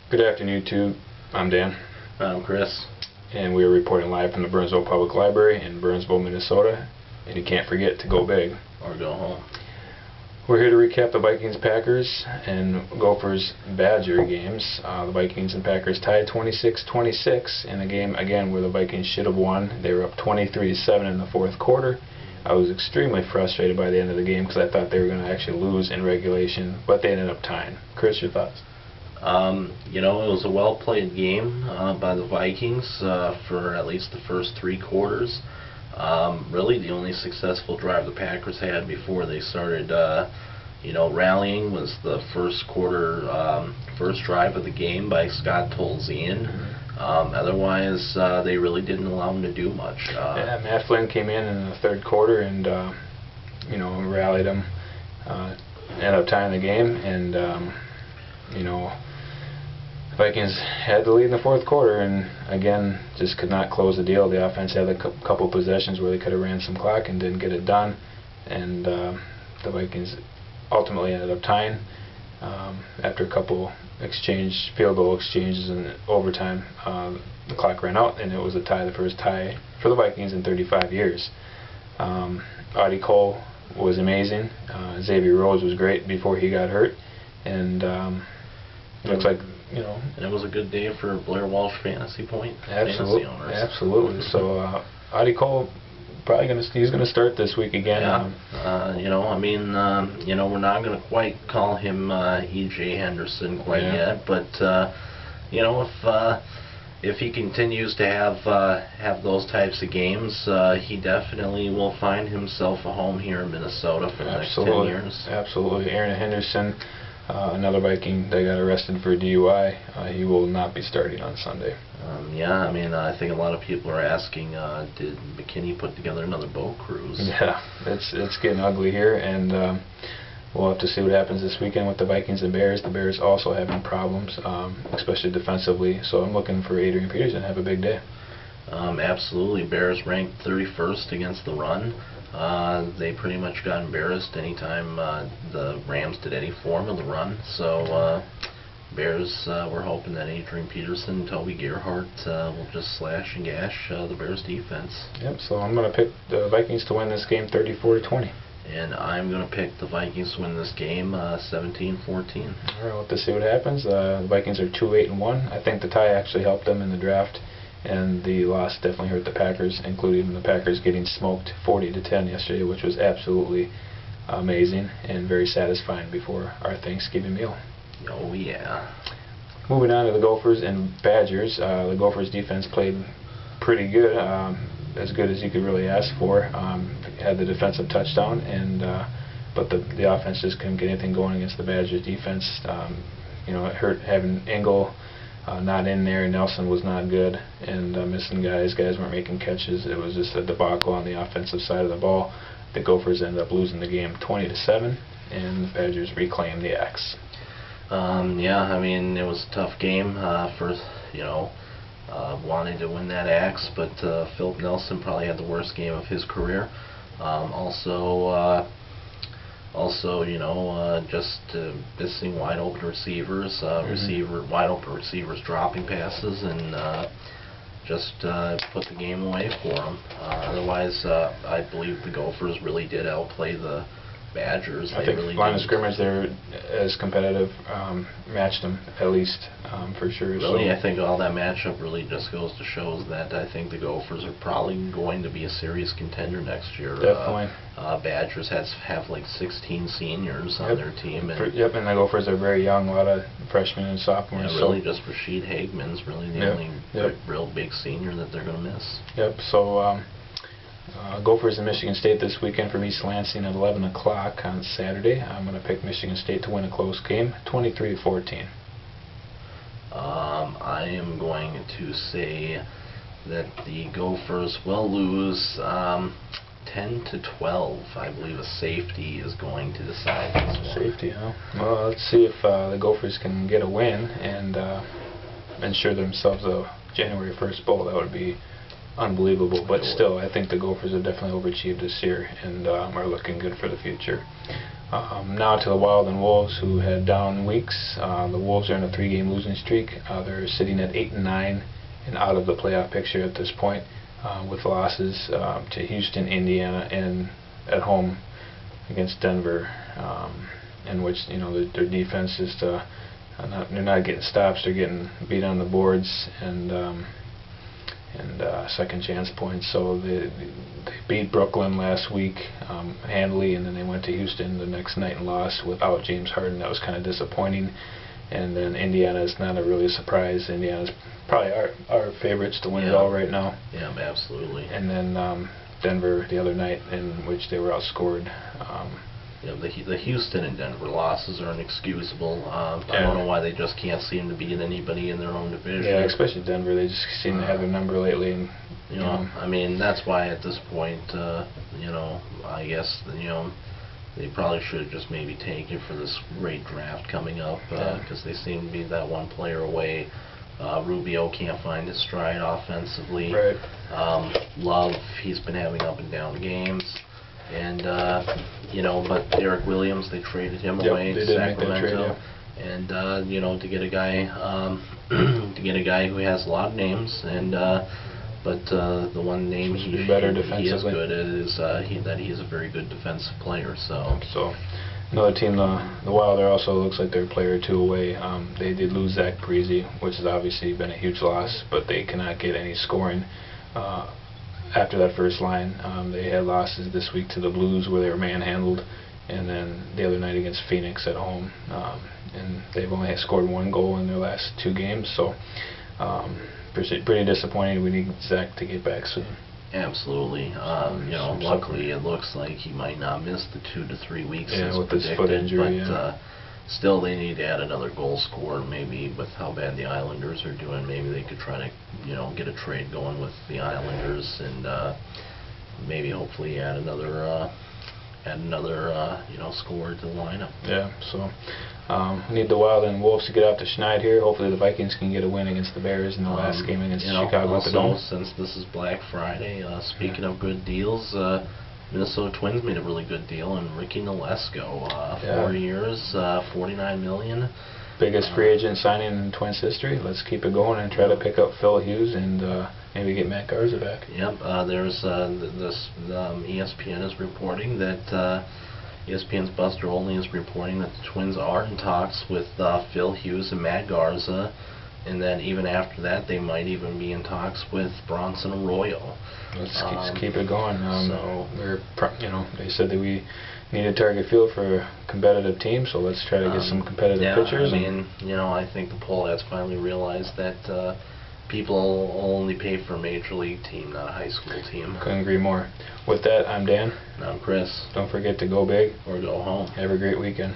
Good afternoon, YouTube. I'm Dan. I'm Chris. And we are reporting live from the Burnsville Public Library in Burnsville, Minnesota. And you can't forget to go big. Or go home. We're here to recap the Vikings-Packers and Gophers-Badger games. The Vikings and Packers tied 26-26 in a game, again, where the Vikings should have won. They were up 23-7 in the fourth quarter. I was extremely frustrated by the end of the game because I thought they were going to actually lose in regulation, but they ended up tying. Chris, your thoughts? It was a well-played game by the Vikings for at least the first three quarters. Really, the only successful drive the Packers had before they started, rallying was the first quarter, first drive of the game by Scott Tolzien. Otherwise, they really didn't allow him to do much. Yeah, Matt Flynn came in the third quarter and, rallied them, ended up tying the game, and, Vikings had the lead in the fourth quarter and again just could not close the deal. The offense had a couple possessions where they could have ran some clock and didn't get it done, and the Vikings ultimately ended up tying after a couple field goal exchanges in overtime. The clock ran out and it was a tie, the first tie for the Vikings in 35 years. Audie Cole was amazing. Xavier Rhodes was great before he got hurt, and looks like, and it was a good day for Blair Walsh Fantasy Point Absolutely, fantasy owners. Absolutely. So Audie Cole probably he's gonna start this week again. Yeah. We're not gonna quite call him E.J. Henderson quite yet, but if he continues to have those types of games, he definitely will find himself a home here in Minnesota for the next 10 years. Absolutely. Aaron Henderson, another Viking that got arrested for DUI, he will not be starting on Sunday. I think a lot of people are asking, did McKinney put together another boat cruise? Yeah, it's getting ugly here, and we'll have to see what happens this weekend with the Vikings and Bears. The Bears also having problems, especially defensively, so I'm looking for Adrian Peterson to have a big day. Absolutely. Bears ranked 31st against the run. They pretty much got embarrassed anytime the Rams did any form of the run. So Bears, we're hoping that Adrian Peterson and Toby Gerhart will just slash and gash the Bears defense. Yep, so I'm going to pick the Vikings to win this game 34-20. And I'm going to pick the Vikings to win this game 17-14. All right, we'll have to see what happens. The Vikings are 2-8-1. I think the tie actually helped them in the draft, and the loss definitely hurt the Packers, including the Packers getting smoked 40-10 yesterday, which was absolutely amazing and very satisfying before our Thanksgiving meal. Oh, yeah. Moving on to the Gophers and Badgers. The Gophers defense played pretty good, as good as you could really ask for. Had the defensive touchdown, but the offense just couldn't get anything going against the Badgers defense. It hurt having Engel not in there. Nelson was not good, and missing guys. Guys weren't making catches. It was just a debacle on the offensive side of the ball. The Gophers ended up losing the game 20-7, and the Badgers reclaimed the axe. It was a tough game for wanting to win that axe, but Philip Nelson probably had the worst game of his career. Just missing wide open receivers, wide open receivers dropping passes, and just put the game away for them. Otherwise, I believe the Gophers really did outplay the Badgers. I think really line of scrimmage they're as competitive, matched them at least, for sure. Really, so I think all that matchup really just goes to show that I think the Gophers are probably going to be a serious contender next year. Definitely. Badgers have like 16 seniors on their team. And the Gophers are very young, a lot of freshmen and sophomores. Yeah, really, just Rasheed Hageman's really the only real big senior that they're going to miss. Yep. So. Gophers and Michigan State this weekend from East Lansing at 11 o'clock on Saturday. I'm going to pick Michigan State to win a close game, 23-14. I am going to say that the Gophers will lose 10-12. I believe a safety is going to decide this one. Safety, huh? Well, let's see if the Gophers can get a win and ensure themselves a January 1st bowl. That would be unbelievable, but still, I think the Gophers have definitely overachieved this year and are looking good for the future. Now to the Wild and Wolves, who had down weeks. The Wolves are in a 3-game losing streak. They're sitting at 8-9 and out of the playoff picture at this point, with losses to Houston, Indiana, and at home against Denver, in which their defense is they're not getting stops. They're getting beat on the boards and second chance points. So they beat Brooklyn last week handily, and then they went to Houston the next night and lost without James Harden. That was kind of disappointing. And then Indiana is not really a surprise. Indiana's probably our favorites to win it all right now. Yeah, absolutely. And then Denver the other night, in which they were outscored. The Houston and Denver losses are inexcusable. I don't know why they just can't seem to beat anybody in their own division. Yeah, especially Denver. They just seem to have their number lately. And, I mean, that's why at this point, I guess, they probably should have just maybe taken for this great draft coming up, because they seem to be that one player away. Rubio can't find his stride offensively. Right. Love, he's been having up and down games. And but Derek Williams, they traded him away to Sacramento, and to get a guy who has a lot of names, and but the one name he is good at is that he's a very good defensive player. So another team, the Wild, also looks like they're a player or two away. They did lose Zach Parise, which has obviously been a huge loss, but they cannot get any scoring. After that first line, they had losses this week to the Blues, where they were manhandled, and then the other night against Phoenix at home. And they've only scored 1 goal in their last 2 games, so pretty disappointing. We need Zach to get back soon. Absolutely. Luckily it looks like he might not miss the 2 to 3 weeks as with predicted, this foot injury. But still, they need to add another goal scorer. Maybe with how bad the Islanders are doing, maybe they could try to get a trade going with the Islanders, and maybe hopefully add another scorer to the lineup. Yeah. So we need the Wild and Wolves to get out to Schneid here. Hopefully the Vikings can get a win against the Bears in the last game against Chicago at the Dome. Since this is Black Friday, speaking of good deals, Minnesota Twins made a really good deal on Ricky Nolesko. 4 years, $49 million. Biggest free agent signing in Twins history. Let's keep it going and try to pick up Phil Hughes and maybe get Matt Garza back. Yep. There's ESPN is reporting that ESPN's Buster Olney is reporting that the Twins are in talks with Phil Hughes and Matt Garza, and then even after that, they might even be in talks with Bronson Arroyo. Let's keep it going. They said that we need a target field for a competitive team, so let's try to get some competitive pitchers. I think the poll has finally realized that people only pay for a major league team, not a high school team. Couldn't agree more. With that, I'm Dan. And I'm Chris. Don't forget to go big or go home. Have a great weekend.